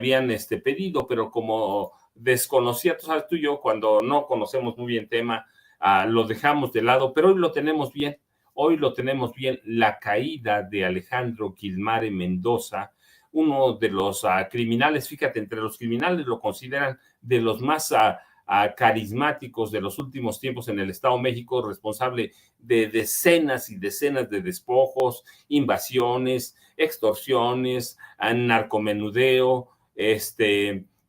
habían pedido, pero como desconocía, tú sabes, tú y yo, cuando no conocemos muy bien tema, lo dejamos de lado, pero hoy lo tenemos bien. Hoy lo tenemos bien, la caída de Alejandro Gilmare Mendoza, uno de los criminales, fíjate, entre los criminales lo consideran de los más carismáticos de los últimos tiempos en el Estado de México, responsable de decenas y decenas de despojos, invasiones, extorsiones, narcomenudeo,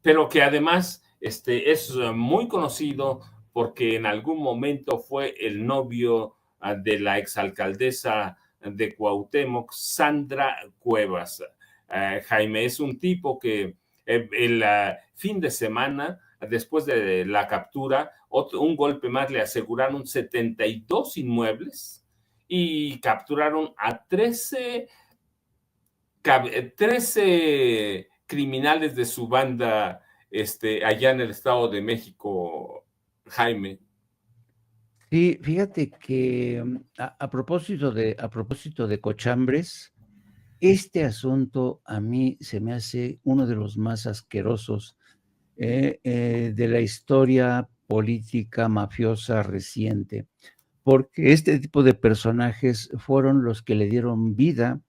pero que además es muy conocido porque en algún momento fue el novio de la exalcaldesa de Cuauhtémoc, Sandra Cuevas. Jaime es un tipo que el fin de semana, después de la captura, un golpe más, le aseguraron 72 inmuebles y capturaron a 13 criminales de su banda allá en el Estado de México, Jaime. Sí, fíjate que a propósito de cochambres, este asunto a mí se me hace uno de los más asquerosos de la historia política mafiosa reciente, porque este tipo de personajes fueron los que le dieron vida,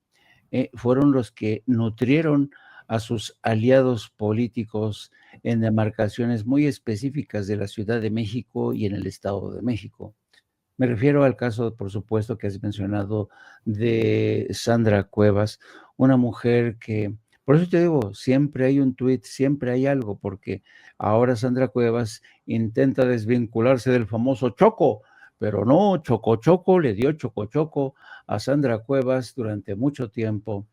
fueron los que nutrieron a sus aliados políticos en demarcaciones muy específicas de la Ciudad de México y en el Estado de México. Me refiero al caso, por supuesto, que has mencionado de Sandra Cuevas, una mujer que, por eso te digo, siempre hay un tuit, siempre hay algo, porque ahora Sandra Cuevas intenta desvincularse del famoso Choco, pero no, Choco Choco le dio Choco Choco a Sandra Cuevas durante mucho tiempo,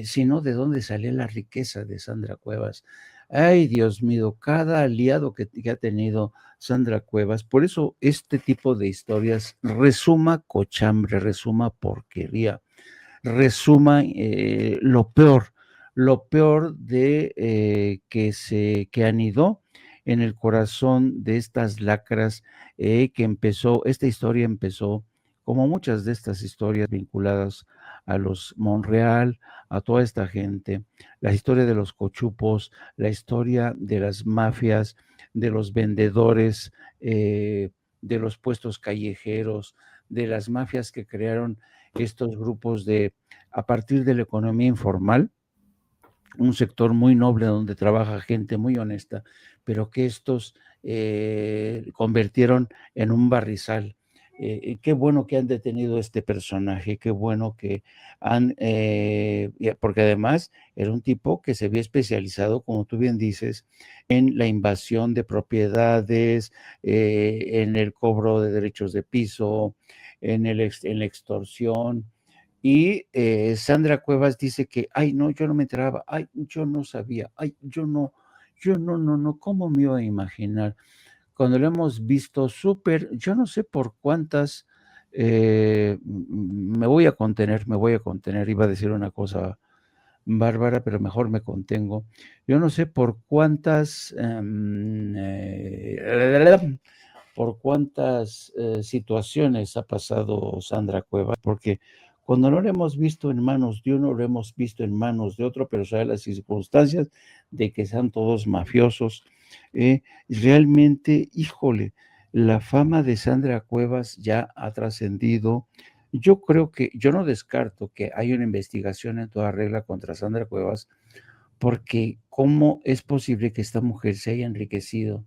sino de dónde salía la riqueza de Sandra Cuevas. Ay, Dios mío, cada aliado que ha tenido Sandra Cuevas. Por eso este tipo de historias resuma cochambre, resuma porquería, resuma lo peor de que anidó en el corazón de estas lacras esta historia empezó, como muchas de estas historias vinculadas a los Monreal, a toda esta gente, la historia de los cochupos, la historia de las mafias, de los vendedores, de los puestos callejeros, de las mafias que crearon estos grupos a partir de la economía informal, un sector muy noble donde trabaja gente muy honesta, pero que estos convirtieron en un barrizal. Qué bueno que han detenido este personaje, qué bueno que porque además era un tipo que se había especializado, como tú bien dices, en la invasión de propiedades, en el cobro de derechos de piso, en la extorsión. Y Sandra Cuevas dice que, ay, no, yo no me enteraba, ay, yo no sabía, ay, no, ¿cómo me iba a imaginar? Cuando lo hemos visto súper, yo no sé por cuántas, me voy a contener, iba a decir una cosa bárbara, pero mejor me contengo. Yo no sé por cuántas situaciones ha pasado Sandra Cuevas, porque cuando no lo hemos visto en manos de uno, lo hemos visto en manos de otro, pero sabe las circunstancias de que sean todos mafiosos. Realmente, híjole, la fama de Sandra Cuevas ya ha trascendido. Yo no descarto que hay una investigación en toda regla contra Sandra Cuevas, porque ¿cómo es posible que esta mujer se haya enriquecido?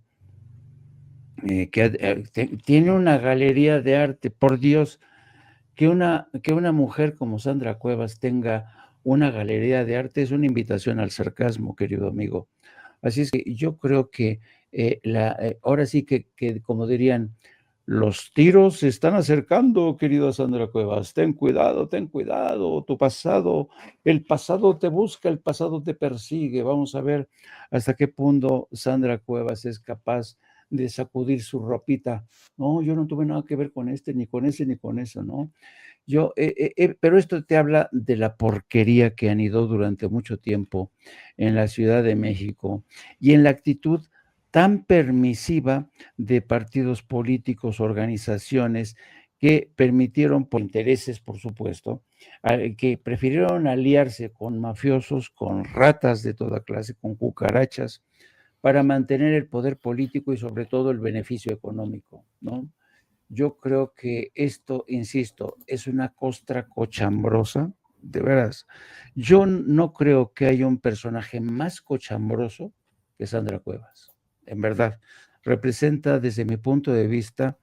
Tiene una galería de arte, por Dios, que una mujer como Sandra Cuevas tenga una galería de arte es una invitación al sarcasmo, querido amigo. Así es que yo creo que ahora sí que, como dirían, los tiros se están acercando, querida Sandra Cuevas. Ten cuidado, tu pasado, el pasado te busca, el pasado te persigue. Vamos a ver hasta qué punto Sandra Cuevas es capaz de sacudir su ropita. No, yo no tuve nada que ver con ni con ese, ni con eso, ¿no? Pero esto te habla de la porquería que anidó durante mucho tiempo en la Ciudad de México y en la actitud tan permisiva de partidos políticos, organizaciones que permitieron, por intereses, por supuesto, que prefirieron aliarse con mafiosos, con ratas de toda clase, con cucarachas, para mantener el poder político y sobre todo el beneficio económico, ¿no? Yo creo que esto, insisto, es una costra cochambrosa, de veras. Yo no creo que haya un personaje más cochambroso que Sandra Cuevas, en verdad. Representa, desde mi punto de vista,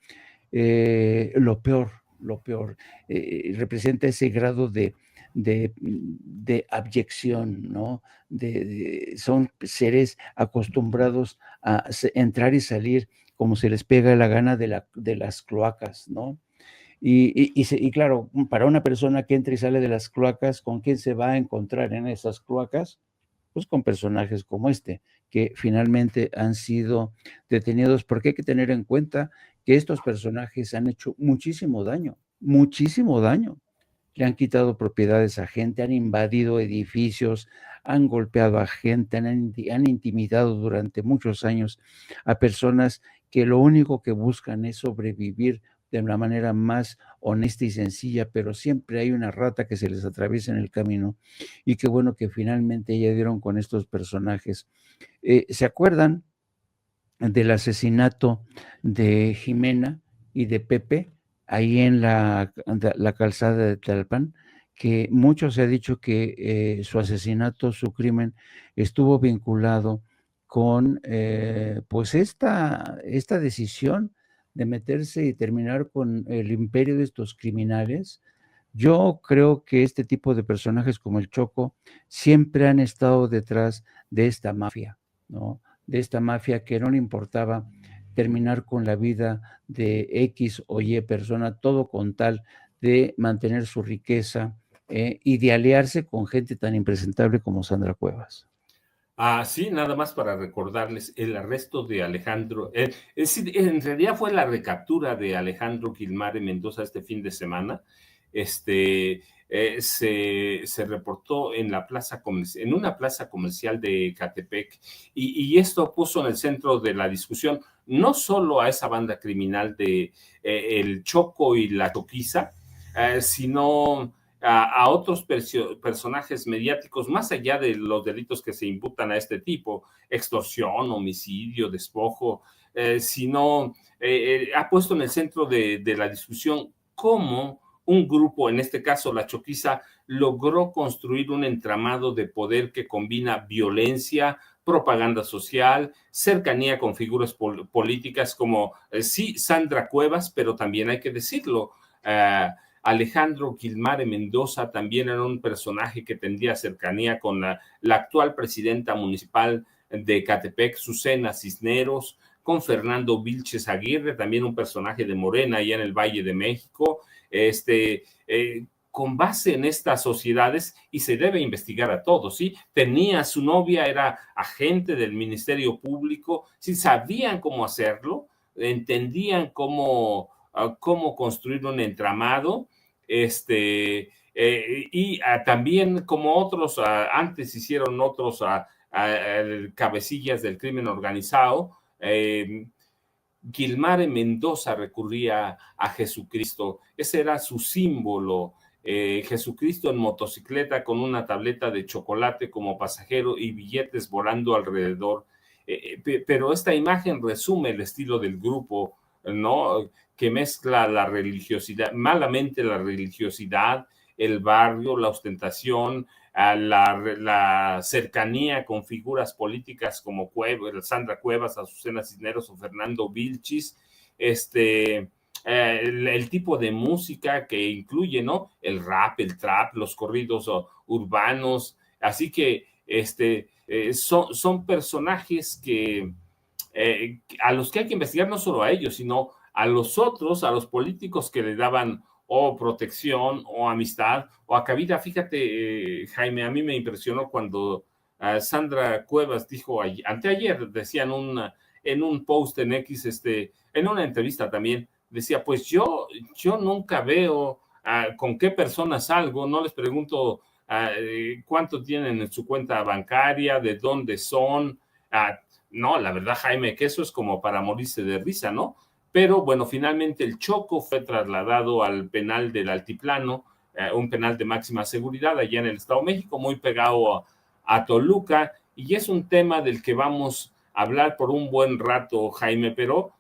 lo peor, lo peor. Representa ese grado de abyección, ¿no? Son seres acostumbrados a entrar y salir como se les pega la gana de las cloacas, ¿no? Y claro, para una persona que entra y sale de las cloacas, ¿con quién se va a encontrar en esas cloacas? Pues con personajes como este, que finalmente han sido detenidos, porque hay que tener en cuenta que estos personajes han hecho muchísimo daño, muchísimo daño. Le han quitado propiedades a gente, han invadido edificios, han golpeado a gente, han intimidado durante muchos años a personas que lo único que buscan es sobrevivir de una manera más honesta y sencilla, pero siempre hay una rata que se les atraviesa en el camino. Y qué bueno que finalmente ya dieron con estos personajes. ¿Se acuerdan del asesinato de Jimena y de Pepe ahí en la calzada de Tlalpan? Que mucho se ha dicho que su asesinato, su crimen, estuvo vinculado con pues esta decisión de meterse y terminar con el imperio de estos criminales. Yo creo que este tipo de personajes como el Choco siempre han estado detrás de esta mafia, ¿no? De esta mafia que no le importaba terminar con la vida de X o Y persona, todo con tal de mantener su riqueza y de aliarse con gente tan impresentable como Sandra Cuevas. Sí, nada más para recordarles el arresto de Alejandro, es decir, en realidad fue la recaptura de Alejandro Gilmare Mendoza este fin de semana. Se reportó en la en una plaza comercial de Catepec, y esto puso en el centro de la discusión no solo a esa banda criminal de el Choco y la Choquiza, sino a otros personajes mediáticos, más allá de los delitos que se imputan a este tipo, extorsión, homicidio, despojo, sino ha puesto en el centro de la discusión cómo un grupo, en este caso la Choquiza, logró construir un entramado de poder que combina violencia, propaganda social, cercanía con figuras políticas como, sí, Sandra Cuevas, pero también hay que decirlo, Alejandro Gilmare Mendoza también era un personaje que tendría cercanía con la actual presidenta municipal de Catepec, Susana Cisneros, con Fernando Vilches Aguirre, también un personaje de Morena allá en el Valle de México, con base en estas sociedades, y se debe investigar a todos, ¿sí? Tenía su novia, era agente del Ministerio Público, sí, sabían cómo hacerlo, entendían cómo construir un entramado, también como otros, antes hicieron otros cabecillas del crimen organizado. Gilmare Mendoza recurría a Jesucristo, ese era su símbolo. Jesucristo en motocicleta con una tableta de chocolate como pasajero y billetes volando alrededor. Pero esta imagen resume el estilo del grupo, ¿no? Que mezcla la religiosidad, malamente la religiosidad, el barrio, la ostentación, a la cercanía con figuras políticas como Sandra Cuevas, Azucena Cisneros o Fernando Vilchis, el tipo de música que incluye, ¿no? El rap, el trap, los corridos urbanos, así que son personajes a los que hay que investigar, no solo a ellos, sino a los otros, a los políticos que le daban o protección o amistad o acabida. Fíjate, Jaime, a mí me impresionó cuando Sandra Cuevas dijo anteayer, decía en un post en X, en una entrevista también, decía, pues yo nunca veo con qué personas salgo, no les pregunto cuánto tienen en su cuenta bancaria, de dónde son. No, la verdad, Jaime, que eso es como para morirse de risa, ¿no? pero bueno, finalmente el Choco fue trasladado al penal del Altiplano, un penal de máxima seguridad allá en el Estado de México, muy pegado a Toluca, y es un tema del que vamos a hablar por un buen rato, Jaime, pero